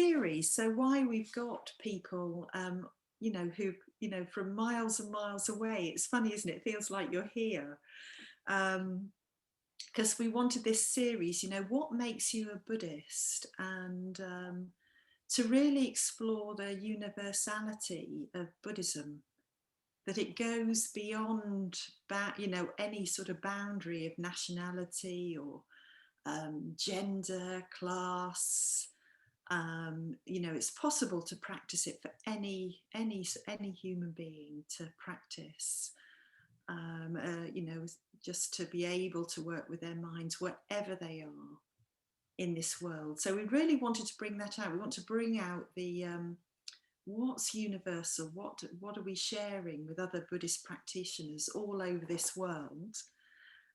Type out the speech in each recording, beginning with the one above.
series. So why we've got people, you know, who, you know, from miles and miles away. It's funny, isn't it? It feels like you're here. Because we wanted this series, you know, what makes you a Buddhist? And to really explore the universality of Buddhism, that it goes beyond, you know, any sort of boundary of nationality or gender, class. You know, it's possible to practice it for any human being to practice. You know, just to be able to work with their minds wherever they are in this world. So we really wanted to bring that out. We want to bring out the what's universal, what are we sharing with other Buddhist practitioners all over this world,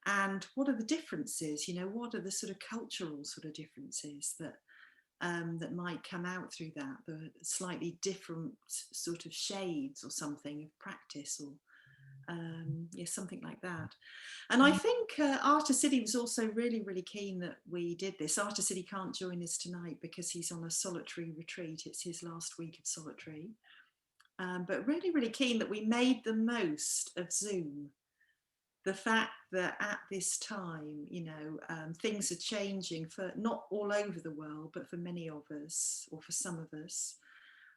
and what are the differences, you know, what are the sort of cultural sort of differences that that might come out through that, the slightly different sort of shades or something of practice, or yeah, something like that. And I think Arta Siddhi was also really keen that we did this. Arta Siddhi can't join us tonight because he's on a solitary retreat. It's his last week of solitary. But really keen that we made the most of Zoom. The fact that at this time, you know, things are changing for not all over the world, but for many of us, or for some of us.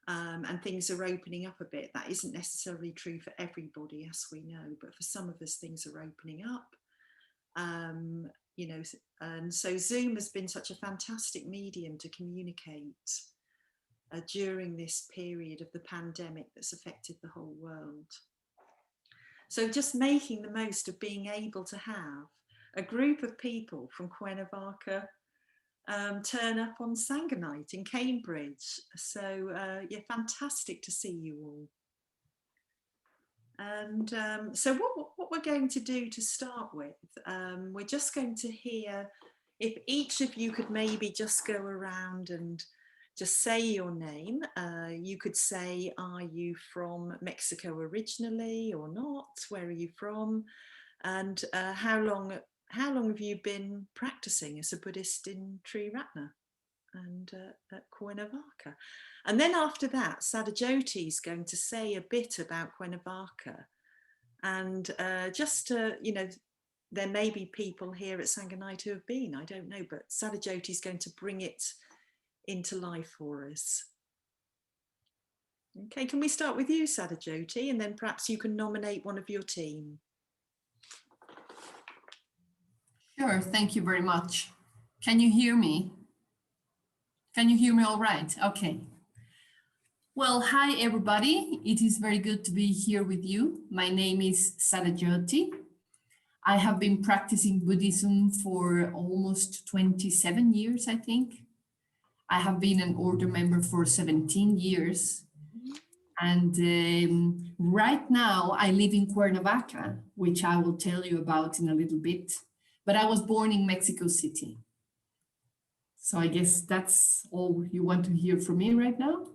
And things are opening up a bit. That isn't necessarily true for everybody, as we know, but for some of us, things are opening up. You know, and so Zoom has been such a fantastic medium to communicate during this period of the pandemic that's affected the whole world. So just making the most of being able to have a group of people from Cuernavaca turn up on Sangha Night in Cambridge. So yeah, fantastic to see you all. And so what we're going to do to start with, we're just going to hear, if each of you could maybe just go around and just say your name. You could say, are you from Mexico originally or not? Where are you from? And how long have you been practicing as a Buddhist in Triratna and at Cuernavaca? And then after that, Saddhajyoti is going to say a bit about Cuernavaca. And just to, you know, there may be people here at Sangha Night who have been, I don't know, but Saddhajyoti is going to bring it into life for us. Okay, can we start with you, Saddhajyoti, and then perhaps you can nominate one of your team. Sure, thank you very much. Can you hear me? Can you hear me all right? Okay. Well, hi everybody. It is very good to be here with you. My name is Saddhajyoti. I have been practicing Buddhism for almost 27 years, I think. I have been an order member for 17 years. And right now I live in Cuernavaca, which I will tell you about in a little bit. But I was born in Mexico City. So I guess that's all you want to hear from me right now.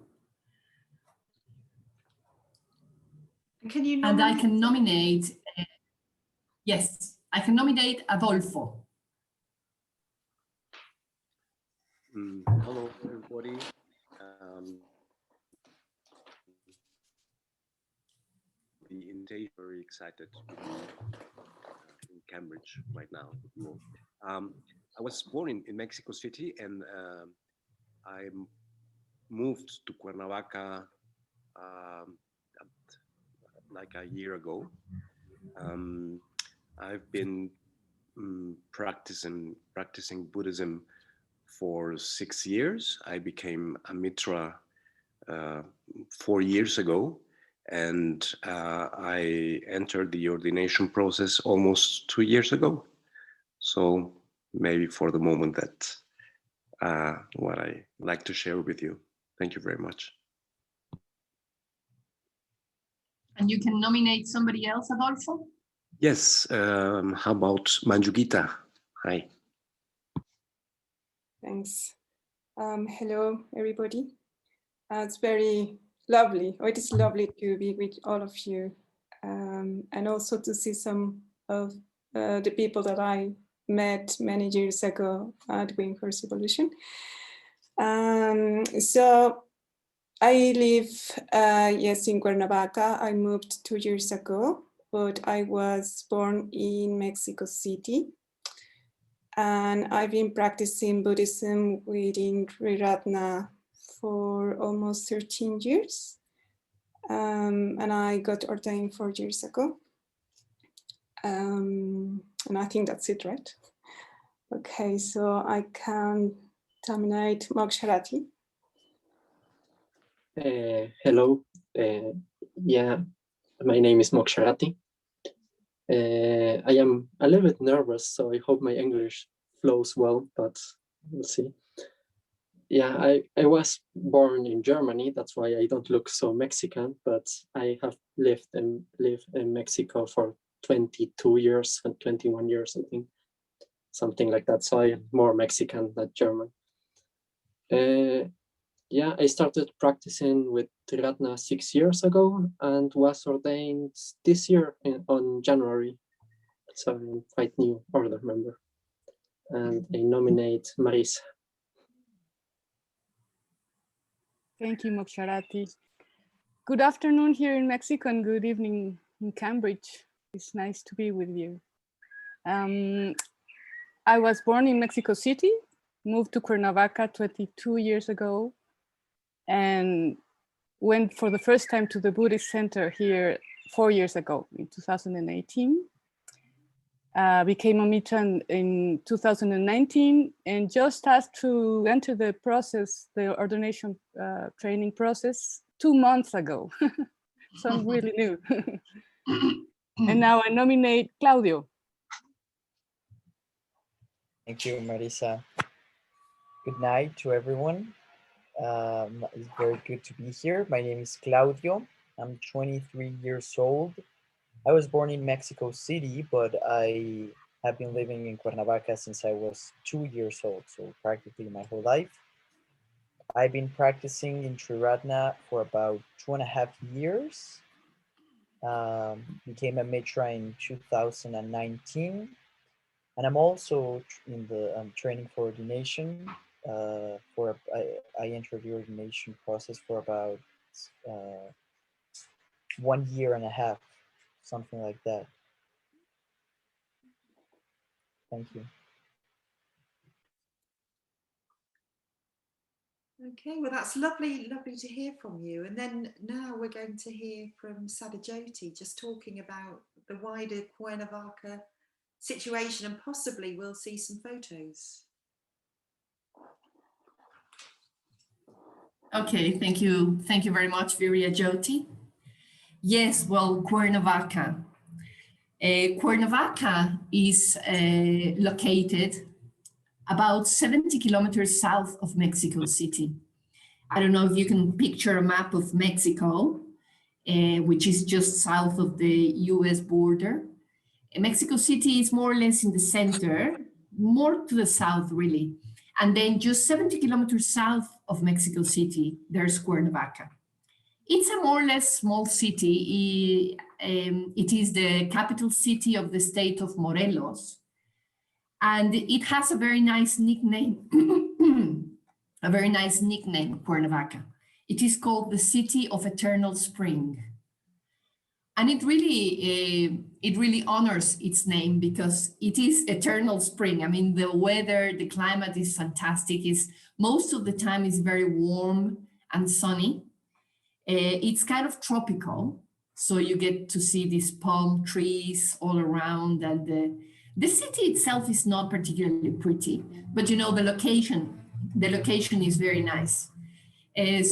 Can you nominate? And I can nominate, yes, I can nominate Adolfo. Hello, everybody. The invitation, very excited to be in Cambridge right now. I was born in Mexico City, and I moved to Cuernavaca like a year ago. I've been practicing Buddhism for 6 years. I became a Mitra 4 years ago, and I entered the ordination process almost 2 years ago. So maybe for the moment that's what I like to share with you. Thank you very much. And you can nominate somebody else, Adolfo? Yes, how about Manjugita? Hi. Thanks. Hello, everybody. It's very lovely. Oh, it is lovely to be with all of you, and also to see some of the people that I met many years ago at Wing First Evolution. So I live, yes, in Cuernavaca. I moved 2 years ago, but I was born in Mexico City. And I've been practicing Buddhism within Triratna for almost 13 years. And I got ordained 4 years ago. And I think that's it, right? Okay, so I can terminate Moksharati. Hello, yeah, my name is Moksharati. I am a little bit nervous, so I hope my English flows well, but we'll see. Yeah, I was born in Germany, that's why I don't look so Mexican, but I have lived in Mexico for 22 years and 21 years, I think, something like that. So I am more Mexican than German. Yeah, I started practicing with Triratna 6 years ago and was ordained this year on January. So I'm quite new order member. And I nominate Marisa. Thank you, Moksharati. Good afternoon here in Mexico and good evening in Cambridge. It's nice to be with you. I was born in Mexico City, moved to Cuernavaca 22 years ago, and went for the first time to the Buddhist center here 4 years ago in 2018. Became a mitra in 2019 and just asked to enter the process, the ordination training process 2 months ago. So I'm really new. And now I nominate Claudio. Thank you, Marisa. Good night to everyone. It's very good to be here. My name is Claudio. I'm 23 years old. I was born in Mexico City, but I have been living in Cuernavaca since I was 2 years old, so practically my whole life. I've been practicing in Triratna for about 2.5 years. Became a mitra in 2019. And I'm also in the training for ordination. I entered the ordination process for about 1.5 years, something like that. Thank you. Okay, well, that's lovely to hear from you. And then now we're going to hear from Saddhajyoti, just talking about the wider Cuernavaca situation, and possibly we'll see some photos. Okay, thank you. Thank you very much, Triratna. Yes, well, Cuernavaca. Cuernavaca is located about 70 kilometers south of Mexico City. I don't know if you can picture a map of Mexico, which is just south of the US border. Mexico City is more or less in the center, more to the south really. And then just 70 kilometers south of Mexico City, there's Cuernavaca. It's a more or less small city. It is the capital city of the state of Morelos. And it has a very nice nickname, Cuernavaca. It is called the City of Eternal Spring. And it really honors its name because it is eternal spring. I mean, the weather, the climate is fantastic. Most of the time is very warm and sunny. It's kind of tropical. So you get to see these palm trees all around, and the city itself is not particularly pretty, but you know, the location is very nice.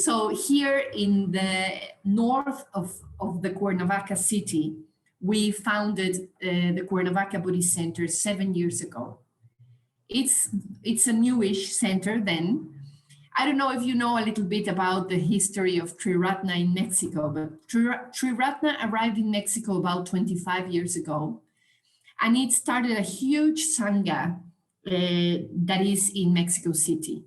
So here in the north of the Cuernavaca city, we founded the Cuernavaca Buddhist Center 7 years ago. It's a newish center then. I don't know if you know a little bit about the history of Triratna in Mexico, but Triratna arrived in Mexico about 25 years ago, and it started a huge Sangha that is in Mexico City.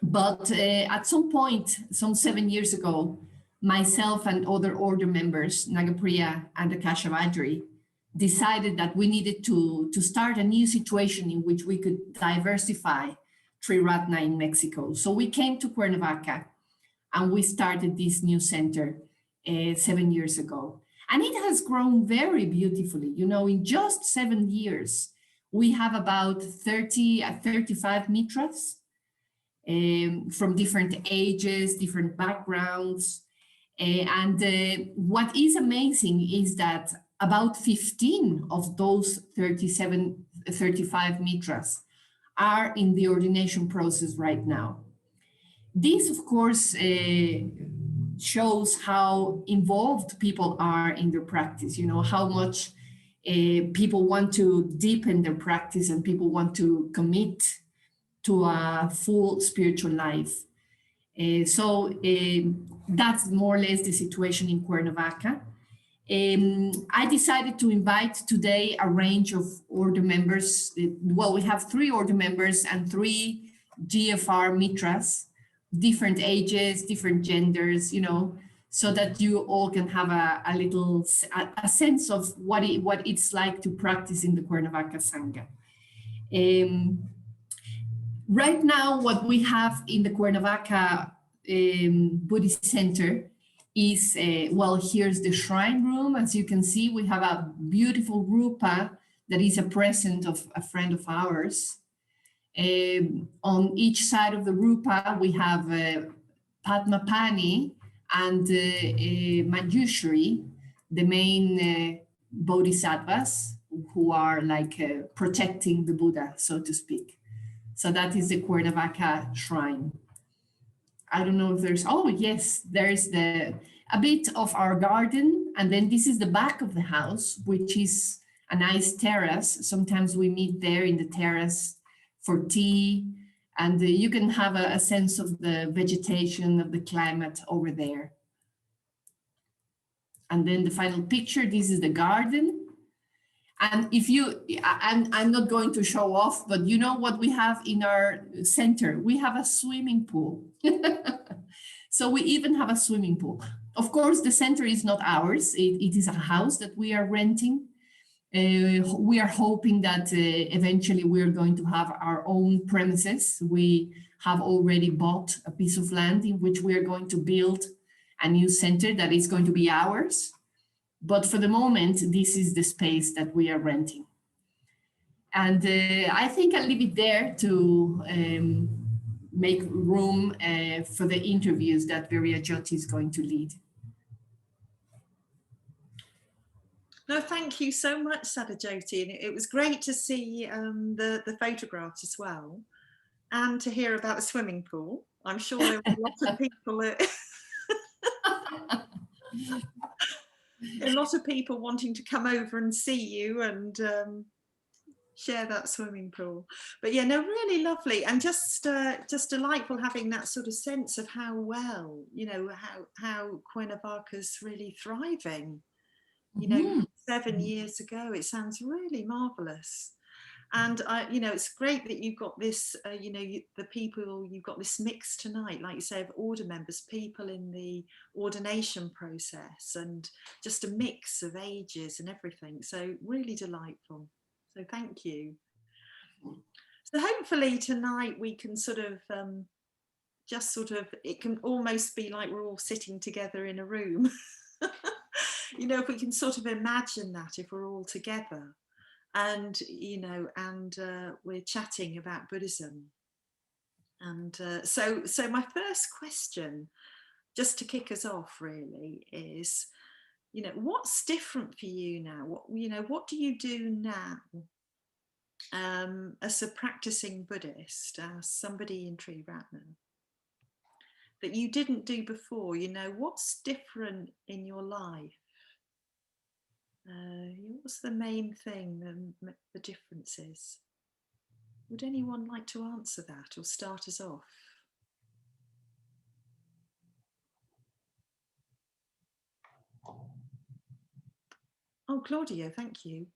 But at some point, some 7 years ago, myself and other order members, Nagapriya and Akashavajri, decided that we needed to start a new situation in which we could diversify Triratna in Mexico. So we came to Cuernavaca and we started this new center 7 years ago. And it has grown very beautifully. You know, in just 7 years, we have about 30 35 mitras from different ages, different backgrounds. What is amazing is that about 15 of those 35 mitras are in the ordination process right now. This, of course, shows how involved people are in their practice, you know, how much people want to deepen their practice and people want to commit to a full spiritual life. That's more or less the situation in Cuernavaca. I decided to invite today a range of order members. Well, we have 3 order members and 3 GFR mitras, different ages, different genders, you know, so that you all can have a sense of what it's like to practice in the Cuernavaca Sangha. Right now, what we have in the Cuernavaca Buddhist Center is, well, here's the shrine room. As you can see, we have a beautiful rupa that is a present of a friend of ours. On each side of the rupa, we have Padmapani and Manjushri, the main bodhisattvas who are like protecting the Buddha, so to speak. So that is the Cuernavaca shrine. I don't know if there's, oh yes, there's a bit of our garden. And then this is the back of the house, which is a nice terrace. Sometimes we meet there in the terrace for tea. And you can have a sense of the vegetation, of the climate over there. And then the final picture, this is the garden. And if you, I'm not going to show off, but you know what we have in our center? We have a swimming pool. So we even have a swimming pool. Of course, the center is not ours. It is a house that we are renting. We are hoping that eventually we're going to have our own premises. We have already bought a piece of land in which we are going to build a new center that is going to be ours. But for the moment, this is the space that we are renting. And I think I'll leave it there to make room for the interviews that Saddhajyoti is going to lead. No, thank you so much, Saddhajyoti. And it was great to see the photographs as well, and to hear about the swimming pool. I'm sure there were lots of people a lot of people wanting to come over and see you and share that swimming pool. But yeah, no, really lovely, and just delightful having that sort of sense of how well, you know, how Cuernavaca's really thriving. You know, 7 years ago, it sounds really marvelous. And you know, it's great that you've got this, you know, you've got this mix tonight, like you say, of order members, people in the ordination process, and just a mix of ages and everything. So really delightful. So thank you. So hopefully tonight we can sort of it can almost be like we're all sitting together in a room. You know, if we can sort of imagine that, if we're all together. And, you know, and we're chatting about Buddhism. And so my first question, just to kick us off really, is, you know, what's different for you now? What do you do now as a practicing Buddhist, as somebody in Triratna, that you didn't do before? You know, what's different in your life? What's the main thing, the differences? Would anyone like to answer that or start us off? Oh, Claudio, thank you.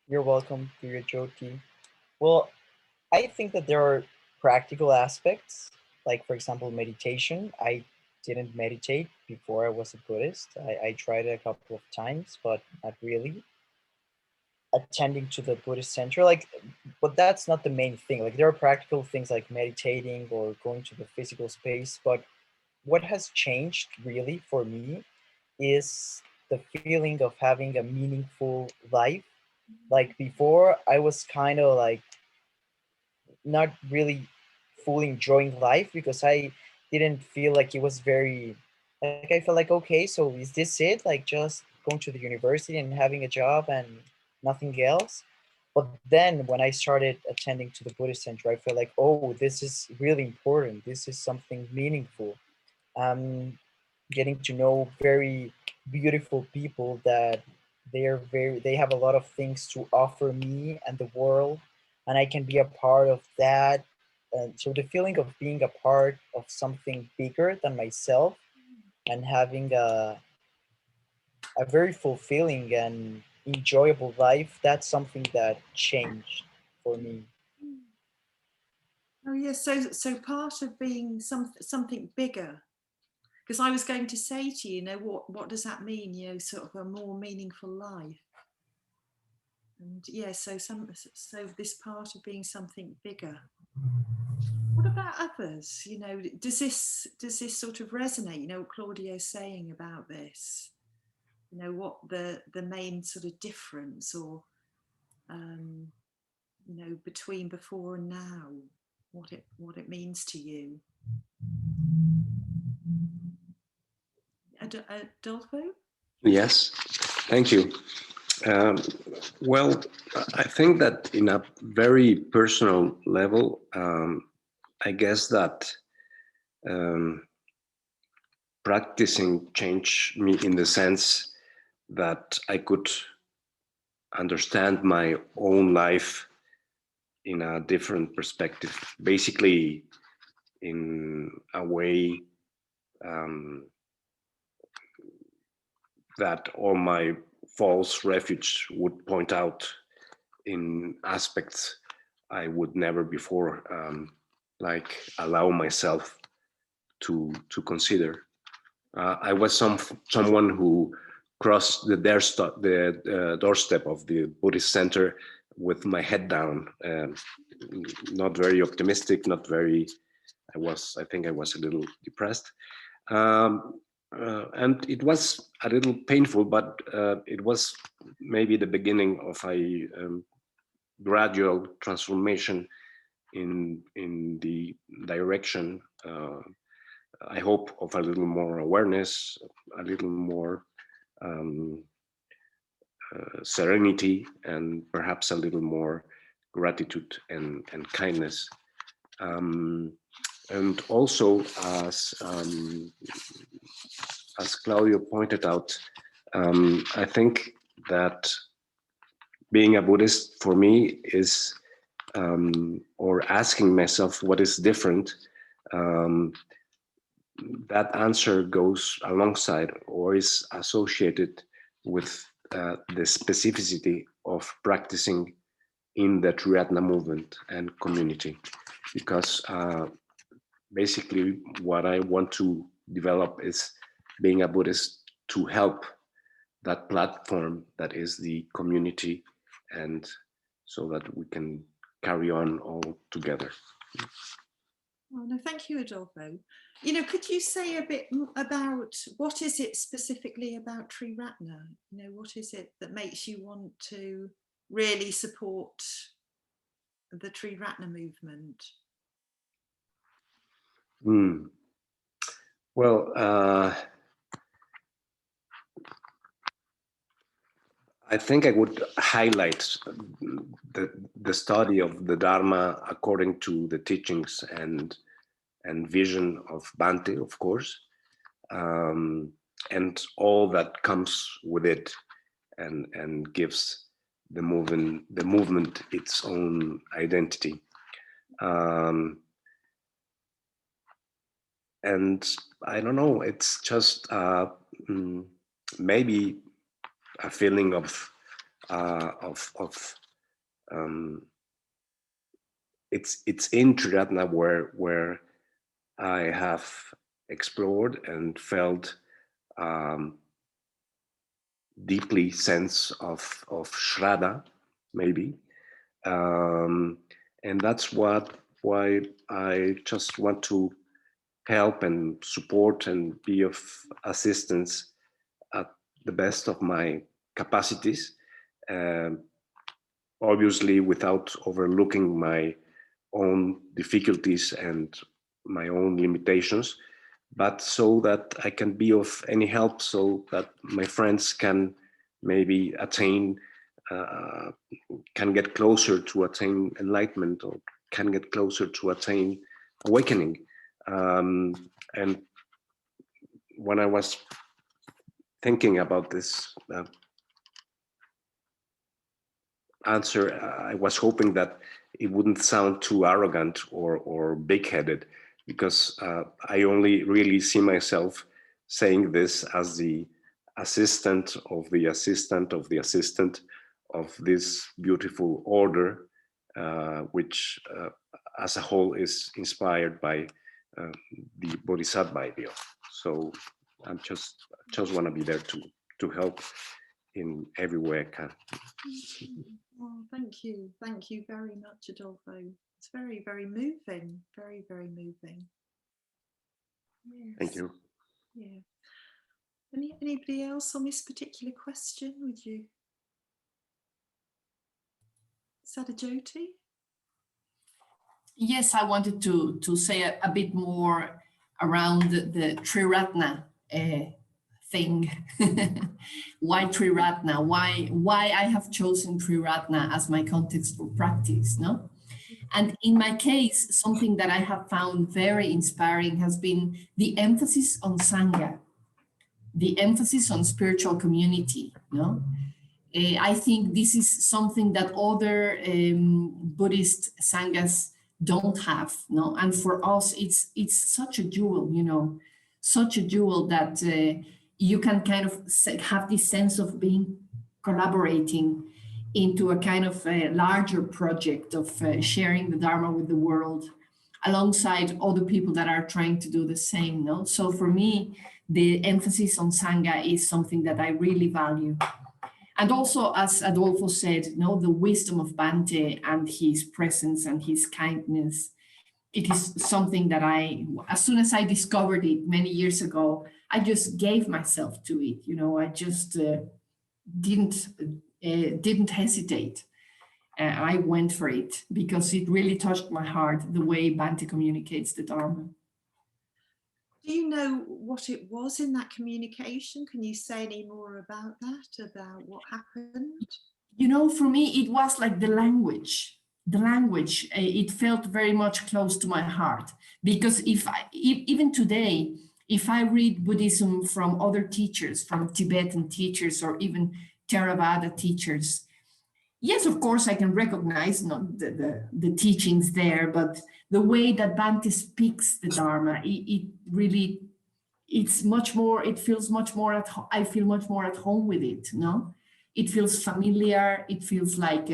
You're welcome, Triratna. Well, I think that there are practical aspects, like, for example, meditation. I didn't meditate before I was a Buddhist. I tried it a couple of times, but not really. Attending to the Buddhist center, like but that's not the main thing. Like there are practical things like meditating or going to the physical space, but what has changed really for me is the feeling of having a meaningful life. Like before, I was kind of like not really fully enjoying life because I didn't feel like it was very, like I felt like, okay, so is this it? Like just going to the university and having a job and nothing else? But then when I started attending to the Buddhist center, I felt like, oh, this is really important. This is something meaningful. Getting to know very beautiful people that they have a lot of things to offer me and the world, and I can be a part of that. And so the feeling of being a part of something bigger than myself and having a very fulfilling and enjoyable life, that's something that changed for me. Oh yes, so part of being something bigger, because I was going to say to you, what does that mean? Sort of a more meaningful life. And yeah, so this part of being something bigger. What about others? Does this sort of resonate? What Claudio's saying about this. What the main sort of difference or between before and now, what it means to you. Adolfo? Yes, thank you. Well, I think that in a very personal level, I guess that practicing changed me in the sense that I could understand my own life in a different perspective, basically in a way that all my false refuge would point out in aspects I would never before like allow myself to consider. I was someone who crossed the doorstep of the Buddhist center with my head down, not very optimistic, not very. I think I was a little depressed, and it was a little painful, but it was maybe the beginning of a gradual transformation in the direction, I hope, of a little more awareness, a little more serenity, and perhaps a little more gratitude and kindness. And also, as Claudio pointed out, I think that being a Buddhist for me is, or asking myself what is different, that answer goes alongside or is associated with the specificity of practicing in the Triratna movement and community. Because basically what I want to develop is being a Buddhist to help that platform that is the community, and so that we can carry on all together. Oh, no, thank you, Adolfo. Could you say a bit about what is it specifically about Triratna? What is it that makes you want to really support the Triratna movement? Well, I think I would highlight the study of the Dharma according to the teachings and vision of Bhante, of course, and all that comes with it, and gives the movement its own identity. And I don't know, it's just maybe a feeling of it's in Triratna where I have explored and felt deeply sense of Shraddha, maybe, And that's why I just want to help and support and be of assistance at the best of my capacities, obviously without overlooking my own difficulties and my own limitations, but so that I can be of any help, so that my friends can maybe attain, can get closer to attain enlightenment, or can get closer to attain awakening. And when I was thinking about this answer, I was hoping that it wouldn't sound too arrogant or big-headed, because I only really see myself saying this as the assistant of the assistant of the assistant of this beautiful order, which as a whole is inspired by the Bodhisattva ideal. So I'm just want to be there to help in every way I can. Oh, thank you very much, Adolfo. It's very, very moving, very, very moving. Yes. Thank you. Yeah. Anybody else on this particular question? Would you? Saddhajyoti? Yes, I wanted to say a bit more around the Triratna thing. Why Triratna? Why I have chosen Triratna as my context for practice, no? And in my case, something that I have found very inspiring has been the emphasis on Sangha, the emphasis on spiritual community, no? I think this is something that other Buddhist Sanghas don't have, no? And for us, it's such a jewel, you know, such a jewel that you can kind of have this sense of being collaborating into a kind of a larger project of sharing the Dharma with the world alongside other people that are trying to do the same, no? So for me, the emphasis on Sangha is something that I really value. And also, as Adolfo said, no, the wisdom of Bhante and his presence and his kindness, it is something that as soon as I discovered it many years ago, I just gave myself to it. You know, I just didn't hesitate. I went for it because it really touched my heart, the way Bhante communicates the Dharma. Do you know what it was in that communication? Can you say any more about that, about what happened? You know, for me, it was like the language. The language, it felt very much close to my heart. Because even today, if I read Buddhism from other teachers, from Tibetan teachers, or even Theravada teachers, yes, of course, I can recognize the teachings there, but the way that Bhante speaks the Dharma, it's much more, it feels much more I feel much more at home with it, no? It feels familiar, it feels like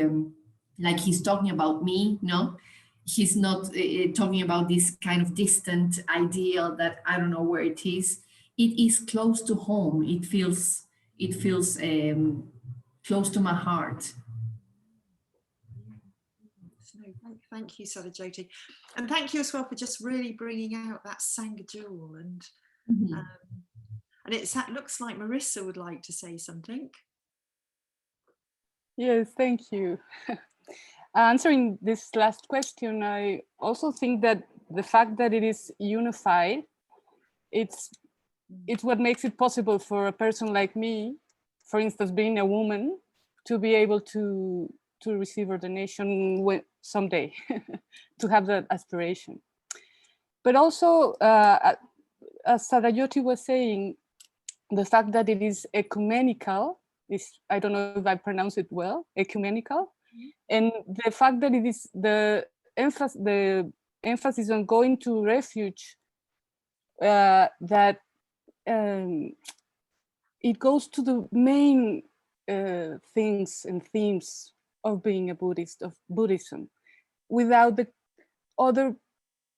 he's talking about me, no? He's not talking about this kind of distant ideal that I don't know where it is. It is close to home. It feels close to my heart. Thank you, Saddhajyoti. And thank you as well for just really bringing out that Sangha jewel. And it looks like Marissa would like to say something. Yes, thank you. Answering this last question, I also think that the fact that it is unified, it's what makes it possible for a person like me, for instance, being a woman, to be able to receive ordination someday, to have that aspiration. But also, as Saddhajyoti was saying, the fact that it is ecumenical, I don't know if I pronounce it well, ecumenical, and the fact that it is the emphasis on going to refuge, that it goes to the main things and themes of being a Buddhist, of Buddhism, without the other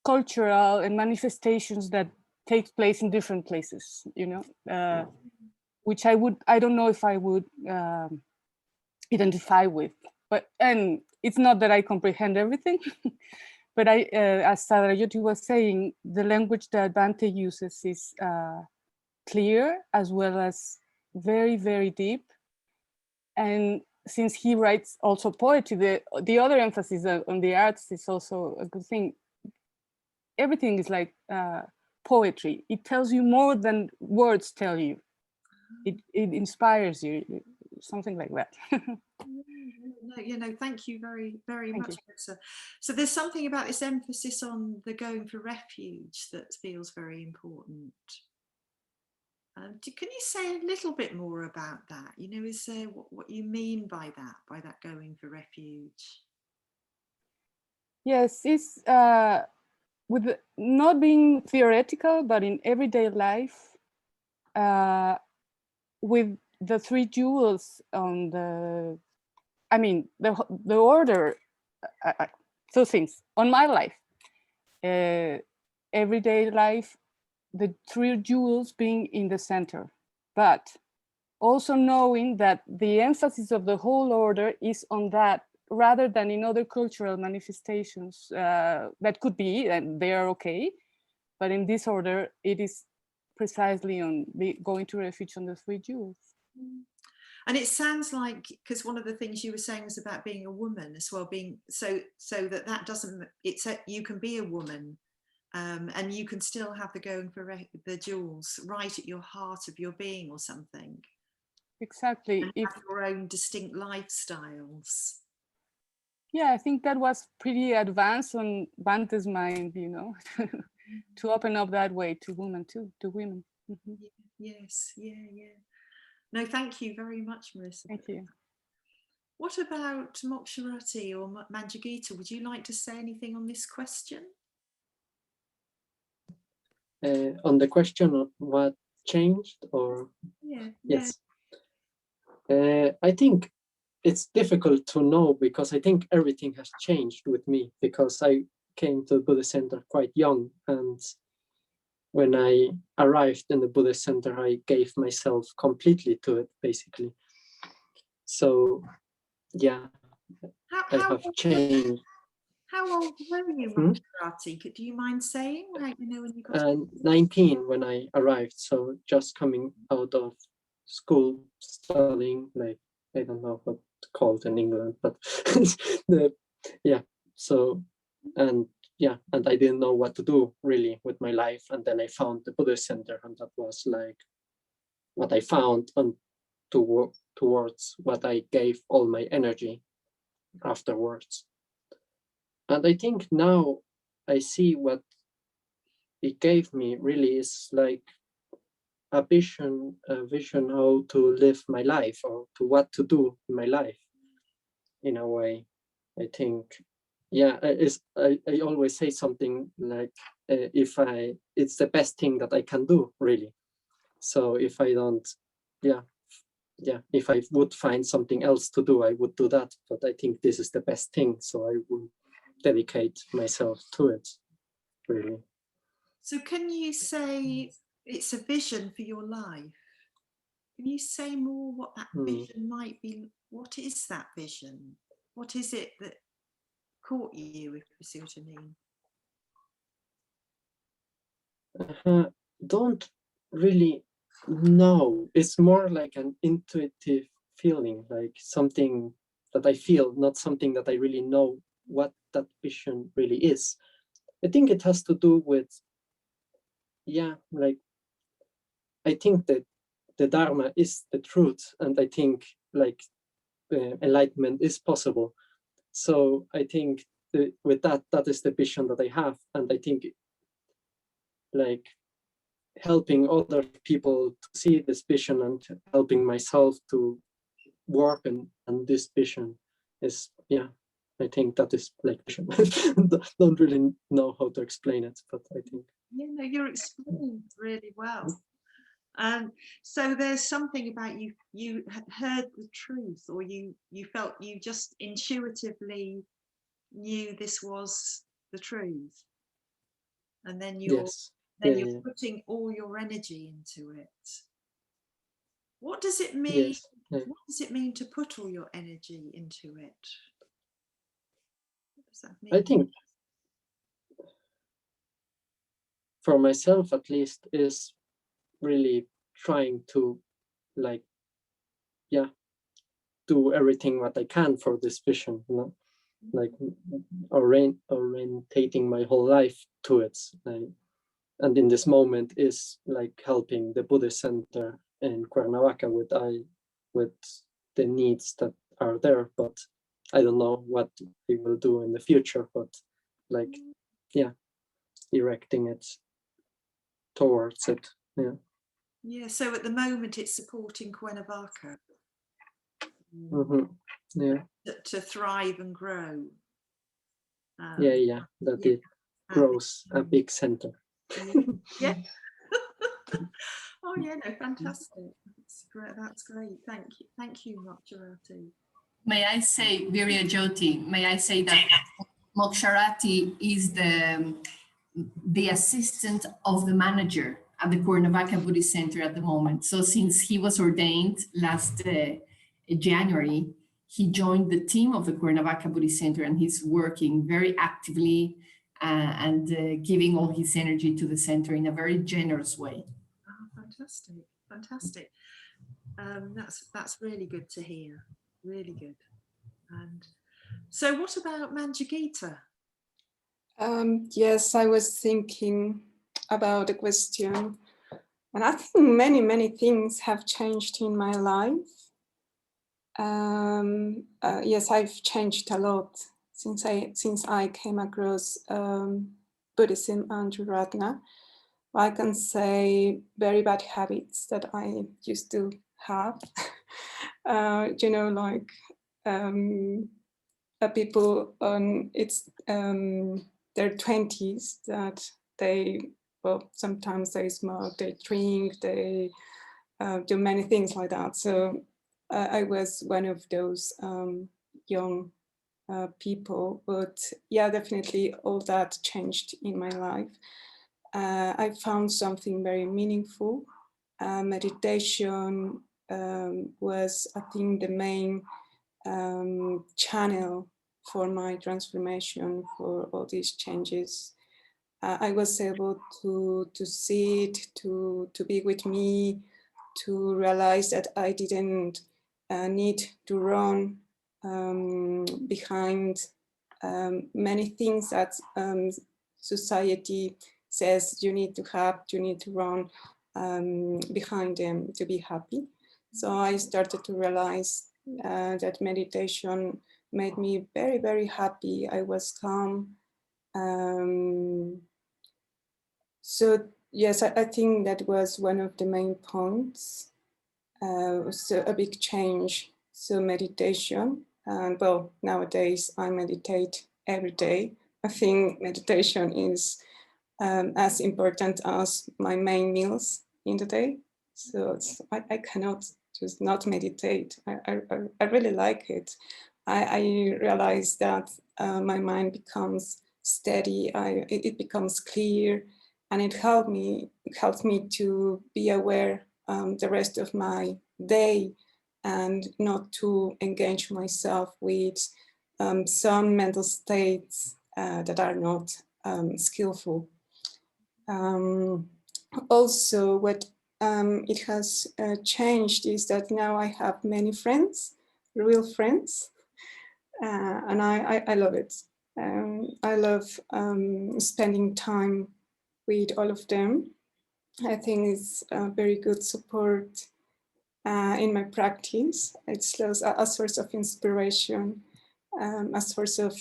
cultural and manifestations that take place in different places, you know, which I don't know if I would identify with. And it's not that I comprehend everything, but as Saddhajyoti was saying, the language that Bhante uses is clear as well as very, very deep. And since he writes also poetry, the other emphasis on the arts is also a good thing. Everything is like poetry. It tells you more than words tell you. It inspires you, something like that. No, thank you very, very Thank much, you. Marissa. So there's something about this emphasis on the going for refuge that feels very important. Can you say a little bit more about that? You know, is there what you mean by that going for refuge? Yes, it's with not being theoretical, but in everyday life, with the three jewels on the, I mean, the order, two things on my life, everyday life, the three jewels being in the center, but also knowing that the emphasis of the whole order is on that rather than in other cultural manifestations that could be, and they are okay, but in this order, it is precisely on going to refuge on the three jewels. And it sounds like, because one of the things you were saying was about being a woman as well, being so that doesn't, it's you can be a woman and you can still have the going for the jewels right at your heart of your being or something. Exactly. And have your own distinct lifestyles. Yeah, I think that was pretty advanced on Bhante's mind, you know, to open up that way to women too, to women. Mm-hmm. Yes, yeah. No, thank you very much, Marissa. Thank you. What about Mokshwarati or Manjagita? Would you like to say anything on this question? On the question of what changed, or yes, I think it's difficult to know because I think everything has changed with me because I came to the Buddhist center quite young, and when I arrived in the Buddhist center, I gave myself completely to it, basically. So, yeah, I have changed. How old were you, Mokshwarati? Do you mind saying? Like, you know, when you got 19 when I arrived, so just coming out of school, studying, like, I don't know what to call it in England, but so, and I didn't know what to do really with my life, and then I found the Buddhist center, and that was like what I found, and to work towards what I gave all my energy afterwards. And I think now I see what it gave me really is like a vision how to live my life, or to what to do in my life. In a way, I think, I always say something like, it's the best thing that I can do, really. So if I don't, if I would find something else to do, I would do that. But I think this is the best thing, so I will dedicate myself to it, really. So can you say it's a vision for your life? Can you say more what that vision might be? What is that vision? What is it that caught you, if you see what I mean? Don't really know. It's more like an intuitive feeling, like something that I feel, not something that I really know what that vision really is. I think it has to do with, like, I think that the Dharma is the truth, and I think like enlightenment is possible. So I think with that is the vision that I have, and I think like helping other people to see this vision and helping myself to work on this vision is, I think that is like vision. Don't really know how to explain it, but I think. Yeah, no, you're explaining really well. So there's something about you heard the truth, or you felt, you just intuitively knew this was the truth, and then you're putting all your energy into it. What does it mean? What does it mean to put all your energy into it? does that mean? I think for myself, at least, is really trying to, like, yeah, do everything what I can for this vision, you know, like orientating my whole life to it. Like, and in this moment is like helping the Buddhist center in Cuernavaca with the needs that are there, but I don't know what we will do in the future, but like, yeah, directing it towards it. Yeah. Yeah, so at the moment it's supporting Cuernavaca Yeah. to thrive and grow. Yeah, that it grows a big center. Yeah. Oh yeah, no, fantastic. That's great. Thank you, Mokshwarati. May I say, Viryajyoti, may I say that Mokshwarati is the assistant of the manager at the Cuernavaca Buddhist Center at the moment. So since he was ordained last January, he joined the team of the Cuernavaca Buddhist Center, and he's working very actively and giving all his energy to the center in a very generous way. Oh, fantastic. That's really good to hear. Really good. And so what about Manjagita? Yes, I was thinking about the question, and I think many things have changed in my life. Yes, I've changed a lot since I came across Buddhism and Triratna. I can say very bad habits that I used to have. You know, like people on their 20s that sometimes they smoke, they drink, they do many things like that. So I was one of those young people, but yeah, definitely all that changed in my life. I found something very meaningful. Meditation was, I think, the main channel for my transformation, for all these changes. I was able to sit, to be with me, to realize that I didn't need to run behind many things that society says you need to have, you need to run behind them to be happy. So I started to realize that meditation made me very happy. I was calm. So yes, I think that was one of the main points. So a big change. So meditation, and well, nowadays I meditate every day. I think meditation is as important as my main meals in the day. So I cannot just not meditate. I really like it. I realize that my mind becomes steady. It becomes clear, and it helps me to be aware the rest of my day, and not to engage myself with some mental states that are not skillful. Also, what it has changed is that now I have many friends, real friends, and I love it. I love spending time with all of them. I think it's a very good support in my practice. It's a source of inspiration, a source of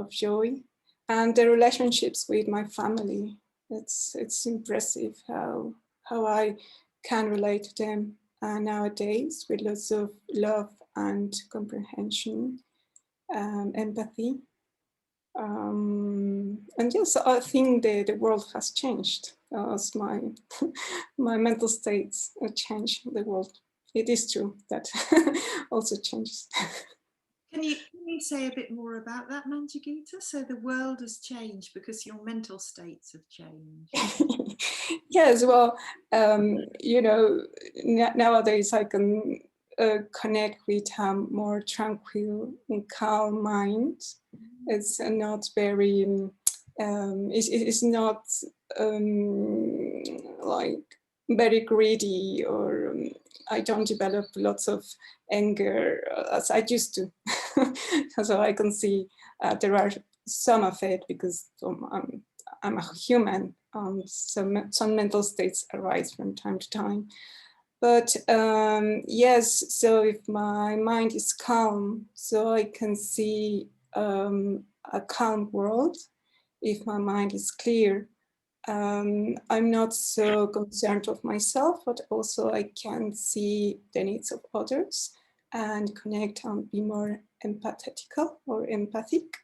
joy, and the relationships with my family. It's impressive how I can relate to them nowadays with lots of love and comprehension, empathy. And yes, I think the world has changed as my my mental states change the world. It is true that also changes. Can you say a bit more about that, Manjagita? So the world has changed because your mental states have changed. Yes, well, you know, nowadays I can connect with more tranquil and calm mind. It's not very, it's not like very greedy, or I don't develop lots of anger as I used to. So I can see there are some of it, because I'm a human. Some mental states arise from time to time. But yes, so if my mind is calm, so I can see a calm world. If my mind is clear, I'm not so concerned of myself, but also I can see the needs of others and connect and be more empathetical or empathic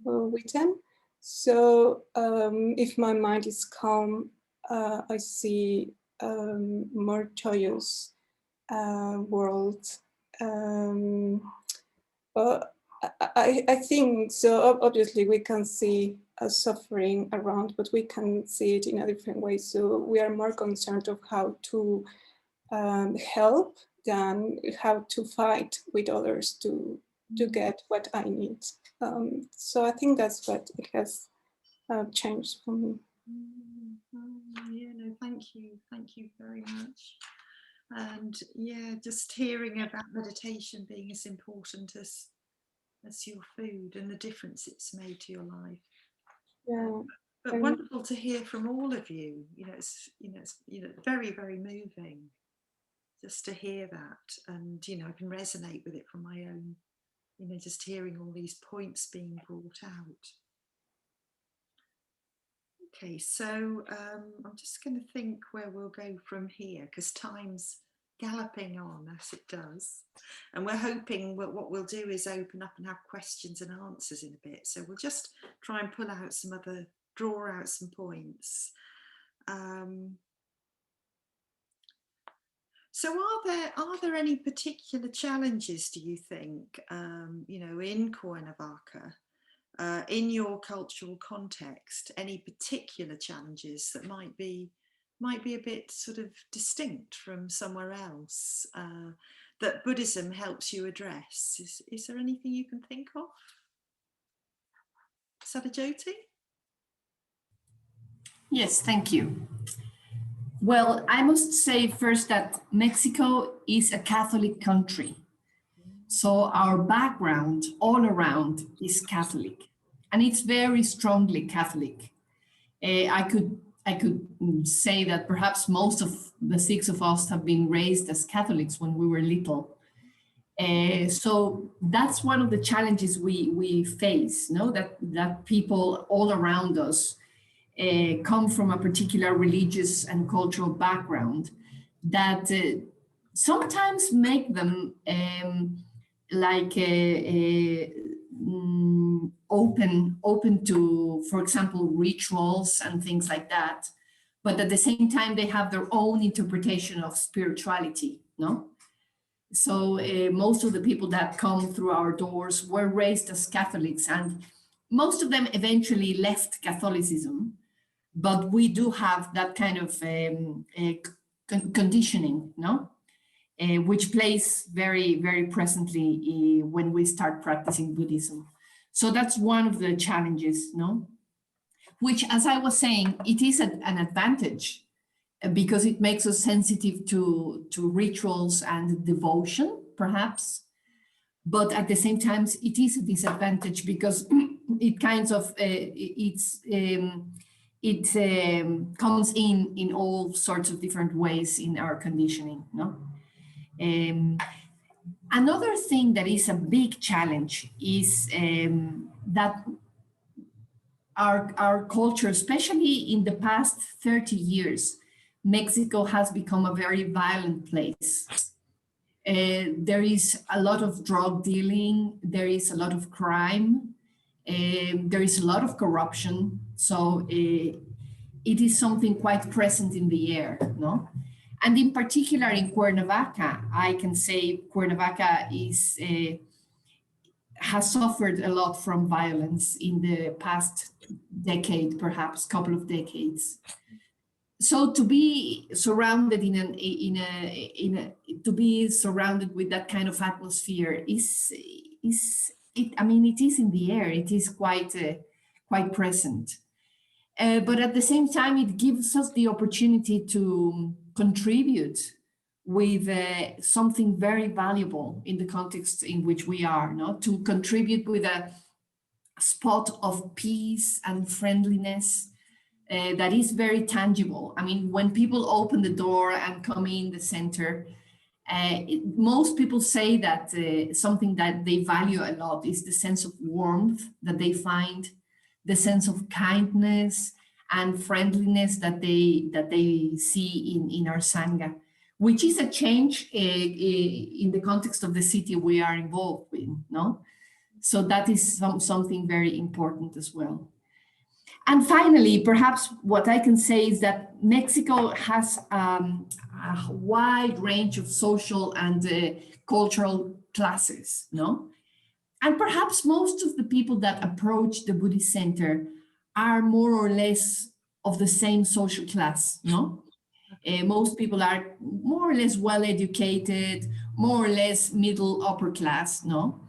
with them. So if my mind is calm, I see more joyous world. But I think so. Obviously, we can see a suffering around, but we can see it in a different way. So we are more concerned of how to help than how to fight with others to get what I need. So I think that's what it has changed for me. Yeah, no, thank you very much. And yeah, just hearing about meditation being as important as your food and the difference it's made to your life. Yeah. But wonderful to hear from all of you. It's very, very moving just to hear that, and I can resonate with it from my own, just hearing all these points being brought out. Okay, so I'm just going to think where we'll go from here, because time's galloping on as it does, and we're hoping what we'll do is open up and have questions and answers in a bit. So we'll just try and draw out some points. So are there any particular challenges, do you think, in Cuernavaca, in your cultural context, any particular challenges that might be a bit sort of distinct from somewhere else, that Buddhism helps you address? Is there anything you can think of? Saddhajyoti? Yes, thank you. Well, I must say first that Mexico is a Catholic country. So our background all around is Catholic, and it's very strongly Catholic. I could say that perhaps most of the six of us have been raised as Catholics when we were little. So that's one of the challenges we face, that people all around us come from a particular religious and cultural background that sometimes make them open to, for example, rituals and things like that. But at the same time, they have their own interpretation of spirituality, no? So most of the people that come through our doors were raised as Catholics, and most of them eventually left Catholicism. But we do have that kind of conditioning, no? Which plays very, very presently when we start practicing Buddhism. So that's one of the challenges, no? Which, as I was saying, it is an advantage because it makes us sensitive to rituals and devotion, perhaps. But at the same time, it is a disadvantage because it kind of, comes in all sorts of different ways in our conditioning, no? Another thing that is a big challenge is that our culture, especially in the past 30 years, Mexico has become a very violent place. There is a lot of drug dealing, there is a lot of crime, there is a lot of corruption. So it is something quite present in the air, no? And in particular in Cuernavaca, I can say Cuernavaca has suffered a lot from violence in the past decade, perhaps couple of decades. So to be surrounded to be surrounded with that kind of atmosphere is it is in the air. It is quite present. But at the same time, it gives us the opportunity to contribute with something very valuable in the context in which we are, no? To contribute with a spot of peace and friendliness that is very tangible. I mean, when people open the door and come in the center, most people say that something that they value a lot is the sense of warmth that they find, the sense of kindness and friendliness that they see in our Sangha, which is a change in the context of the city we are involved with, no? So that is something very important as well. And finally, perhaps what I can say is that Mexico has a wide range of social and cultural classes, no? And perhaps most of the people that approach the Buddhist center are more or less of the same social class, no? Most people are more or less well-educated, more or less middle upper class, no?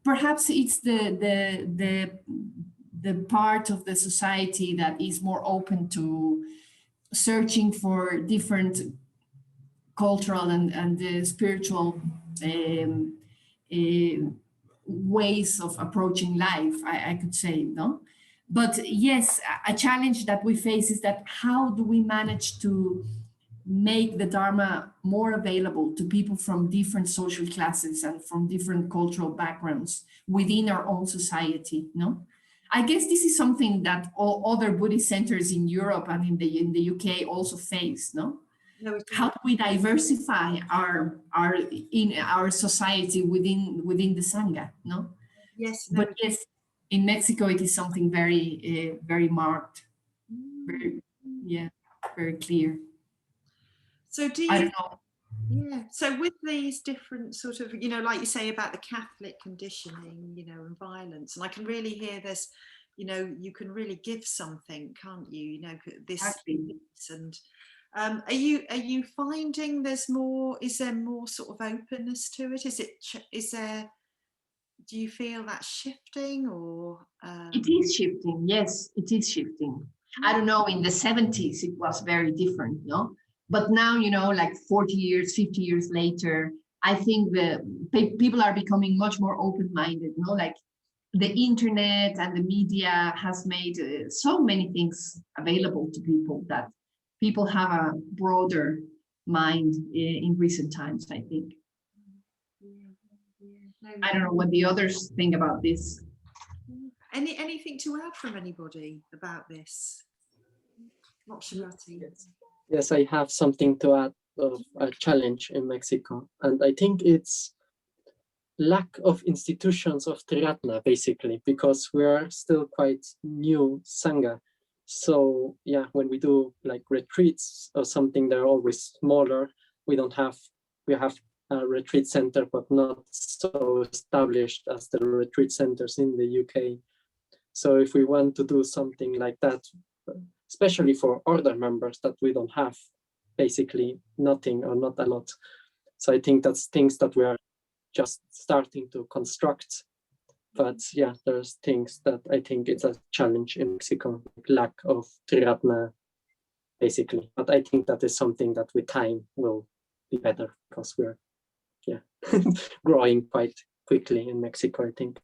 Perhaps it's the part of the society that is more open to searching for different cultural and spiritual ways of approaching life, I could say, no? But yes, a challenge that we face is that how do we manage to make the Dharma more available to people from different social classes and from different cultural backgrounds within our own society, no? I guess this is something that all other Buddhist centers in Europe and in the UK also face, no? How do we diversify our society within the Sangha, no? Yes. But yes, in Mexico it is something very very marked, very very clear. So do you? I don't know. Yeah. So with these different sort of, you know, like you say about the Catholic conditioning, you know, and violence, and I can really hear this, you know, you can really give something, can't you? You know, this Exactly. and are you finding there's more? Is there more sort of openness to it? Is there? Do you feel that shifting or? It is shifting. Yes, it is shifting. I don't know. In the 70s, it was very different, no? But now, you know, like 40 years, 50 years later, I think the people are becoming much more open-minded, no? Like the internet and the media has made so many things available to people that people have a broader mind in recent times, I think. I don't know what the others think about this. Anything to add from anybody about this? Yes, I have something to add of a challenge in Mexico, and I think it's lack of institutions of Triratna, basically, because we are still quite new Sangha. So yeah, when we do like retreats or something, they're always smaller. We have a retreat center, but not so established as the retreat centers in the UK. So if we want to do something like that, especially for order members that we don't have basically nothing or not a lot. So I think that's things that we are just starting to construct. But yeah, there's things that I think it's a challenge in Mexico, lack of Triratna, basically. But I think that is something that with time will be better because we're growing quite quickly in Mexico, I think.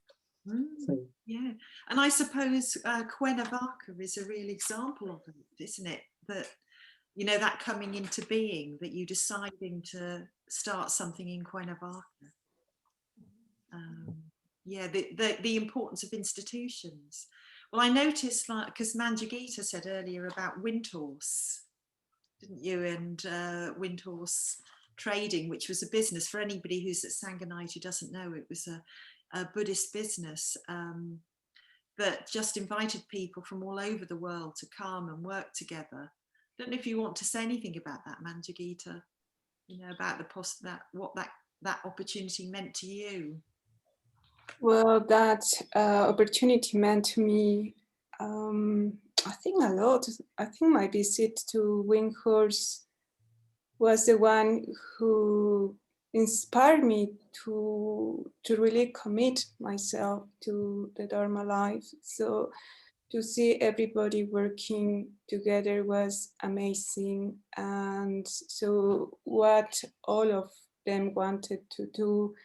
So, yeah, and I suppose Cuernavaca is a real example of it, isn't it? That, you know, that coming into being, that you deciding to start something in Cuernavaca. Yeah, the importance of institutions. Well, I noticed, like, because Manjagita said earlier about Windhorse, didn't you? And Windhorse trading, which was a business for anybody who's at Sangha Night who doesn't know, it was a Buddhist business that just invited people from all over the world to come and work together. I don't know if you want to say anything about that, Manjagita, you know, about what that opportunity meant to you. Well, that opportunity meant to me, I think a lot. I think my visit to Windhorse was the one who inspired me to really commit myself to the Dharma life. So to see everybody working together was amazing. And so what all of them wanted to do,